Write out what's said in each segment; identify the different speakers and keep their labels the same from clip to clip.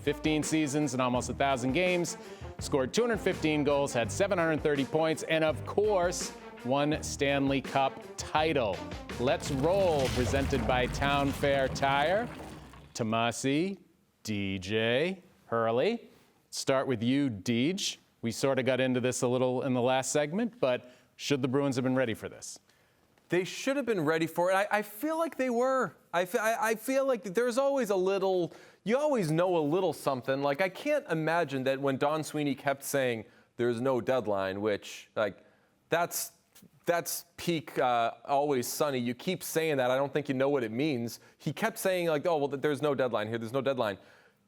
Speaker 1: 15 seasons and almost 1,000 games, scored 215 goals, had 730 points, and of course, won Stanley Cup title. Let's Roll, presented by Town Fair Tire. Tomase, DJ, Hurley. Start with you, Deej. We sort of got into this a little in the last segment, but should the Bruins have been ready for this?
Speaker 2: They should have been ready for it. I feel like they were. I feel like there's always a little, you always know a little something. Like, I can't imagine that when Don Sweeney kept saying there's no deadline, which, like, that's peak Always Sunny. You keep saying that. I don't think you know what it means. He kept saying, like, oh, well, there's no deadline here. There's no deadline.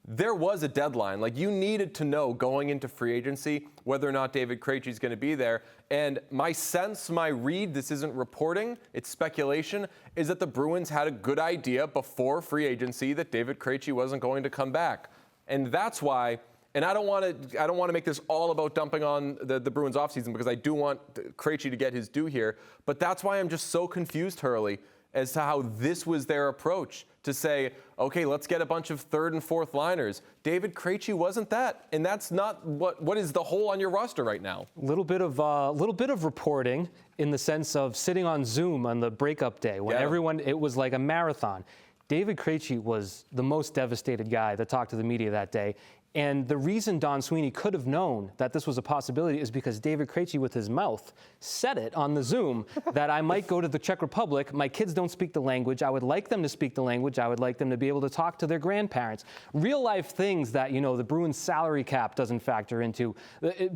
Speaker 2: There was a deadline. Like, you needed to know going into free agency whether or not David Krejci is going to be there. And my sense, my read, this isn't reporting, it's speculation, is that the Bruins had a good idea before free agency that David Krejci wasn't going to come back. And that's why, and I don't want to make this all about dumping on the Bruins offseason, because I do want Krejci to get his due here, but that's why I'm just so confused, Hurley, as to how this was their approach, to say, okay, let's get a bunch of third and fourth liners. David Krejci wasn't that, and that's not what is the hole on your roster right now. Little bit of reporting in the sense of sitting on Zoom on the breakup day when everyone, it was like a marathon. David Krejci was the most devastated guy that talked to the media that day. And the reason Don Sweeney could have known that this was a possibility is because David Krejci, with his mouth, said it on the Zoom that I might go to the Czech Republic. My kids don't speak the language. I would like them to speak the language. I would like them to be able to talk to their grandparents. Real life things that, you know, the Bruins salary cap doesn't factor into.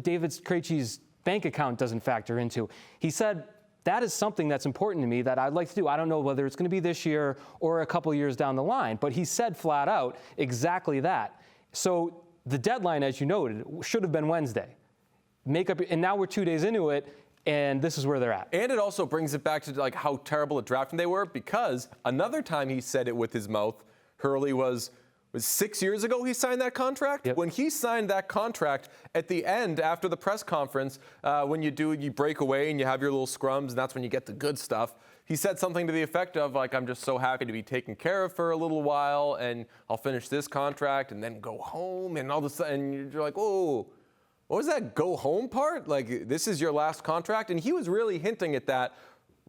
Speaker 2: David Krejci's bank account doesn't factor into. He said, that is something that's important to me that I'd like to do. I don't know whether it's going to be this year or a couple years down the line, but he said flat out exactly that. So the deadline, as you noted, should have been Wednesday. And now we're 2 days into it, and this is where they're at. And it also brings it back to, like, how terrible at drafting they were, because another time he said it with his mouth, Hurley, was 6 years ago he signed that contract? Yep. When he signed that contract, at the end, after the press conference, when you break away and you have your little scrums, and that's when you get the good stuff, he said something to the effect of, like, I'm just so happy to be taken care of for a little while, and I'll finish this contract and then go home, and all of a sudden you're like, oh, what was that go home part? Like, this is your last contract? And he was really hinting at that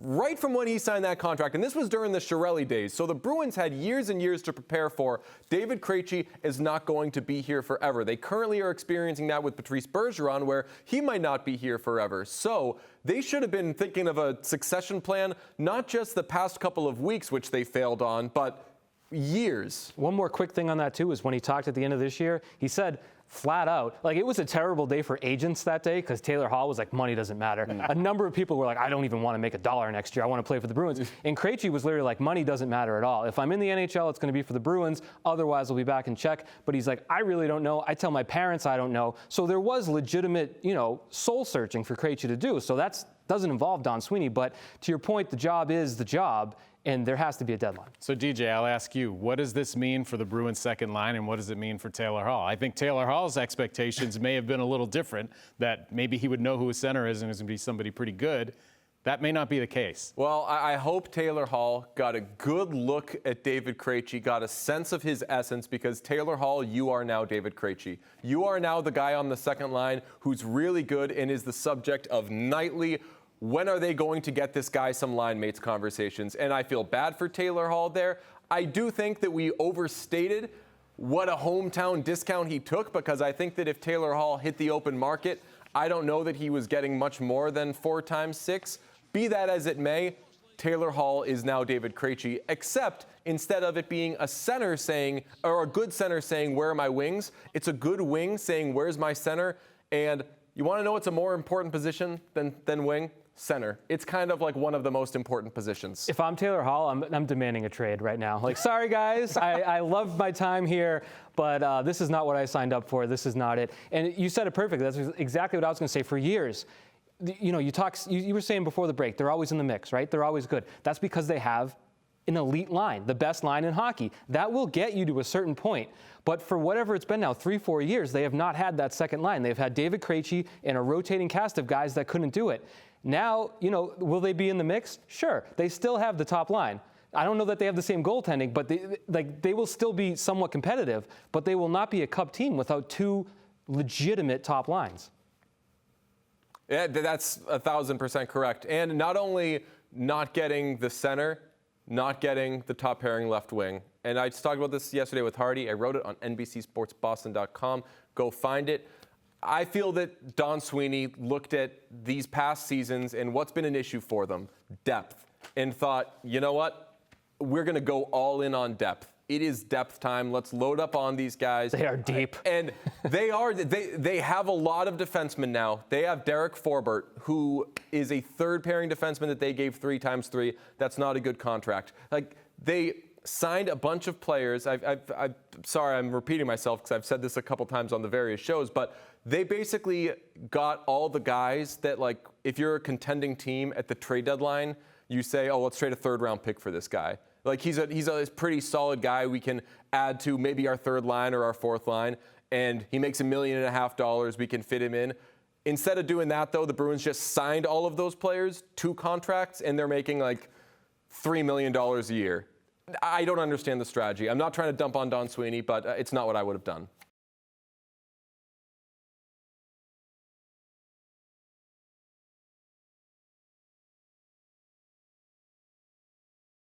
Speaker 2: right from when he signed that contract. And this was during the Chiarelli days. So the Bruins had years and years to prepare for. David Krejci is not going to be here forever. They currently are experiencing that with Patrice Bergeron, where he might not be here forever. So they should have been thinking of a succession plan, not just the past couple of weeks, which they failed on, but years. One more quick thing on that, too, is when he talked at the end of this year, he said, flat out, like, it was a terrible day for agents that day, because Taylor Hall was like, money doesn't matter. A number of people were like, I don't even want to make $1 next year. I want to play for the Bruins. And Krejci was literally like, money doesn't matter at all. If I'm in the NHL, it's going to be for the Bruins. Otherwise, I'll be back in Czech. But he's like, I really don't know. I tell my parents I don't know. So there was legitimate, soul searching for Krejci to do. So that doesn't involve Don Sweeney. But to your point, the job is the job. And there has to be a deadline. So, DJ, I'll ask you, what does this mean for the Bruins' second line, and what does it mean for Taylor Hall? I think Taylor Hall's expectations may have been a little different, that maybe he would know who his center is and is going to be somebody pretty good. That may not be the case. Well, I hope Taylor Hall got a good look at David Krejci, got a sense of his essence, because Taylor Hall, you are now David Krejci. You are now the guy on the second line who's really good and is the subject of nightly, when are they going to get this guy some line mates conversations? And I feel bad for Taylor Hall there. I do think that we overstated what a hometown discount he took, because I think that if Taylor Hall hit the open market, I don't know that he was getting much more than 4 times 6. Be that as it may, Taylor Hall is now David Krejci, except instead of it being a center saying, or a good center saying, where are my wings? It's a good wing saying, where's my center? And you want to know what's a more important position than wing? Center. It's kind of like one of the most important positions. If I'm Taylor Hall, I'm demanding a trade right now. Like, sorry guys, I loved my time here, but this is not what I signed up for. This is not it. And you said it perfectly. That's exactly what I was going to say. For years, you were saying before the break, they're always in the mix, right? They're always good. That's because they have an elite line, the best line in hockey. That will get you to a certain point. But for whatever it's been now, 3-4 years, they have not had that second line. They've had David Krejci and a rotating cast of guys that couldn't do it. Now, will they be in the mix? Sure. They still have the top line.
Speaker 3: I don't know that they have the same goaltending, but they will still be somewhat competitive, but they will not be a Cup team without two legitimate top lines.
Speaker 2: Yeah, that's 1,000% correct. And not only not getting the center, not getting the top pairing left wing. And I just talked about this yesterday with Hardy. I wrote it on NBCSportsBoston.com. Go find it. I feel that Don Sweeney looked at these past seasons and what's been an issue for them, depth, and thought, you know what? We're going to go all in on depth. It is depth time. Let's load up on these guys.
Speaker 3: They are deep.
Speaker 2: And they are. They have a lot of defensemen now. They have Derek Forbort, who is a third pairing defenseman that they gave 3x3. That's not a good contract. Like, they signed a bunch of players. I'm sorry, I'm repeating myself because I've said this a couple times on the various shows, but they basically got all the guys that, like, if you're a contending team at the trade deadline, you say, oh, let's trade a third-round pick for this guy. Like, he's a pretty solid guy we can add to maybe our third line or our fourth line, and he makes $1.5 million. We can fit him in. Instead of doing that, though, the Bruins just signed all of those players to contracts, and they're making like $3 million a year. I don't understand the strategy. I'm not trying to dump on Don Sweeney, but it's not what I would have done.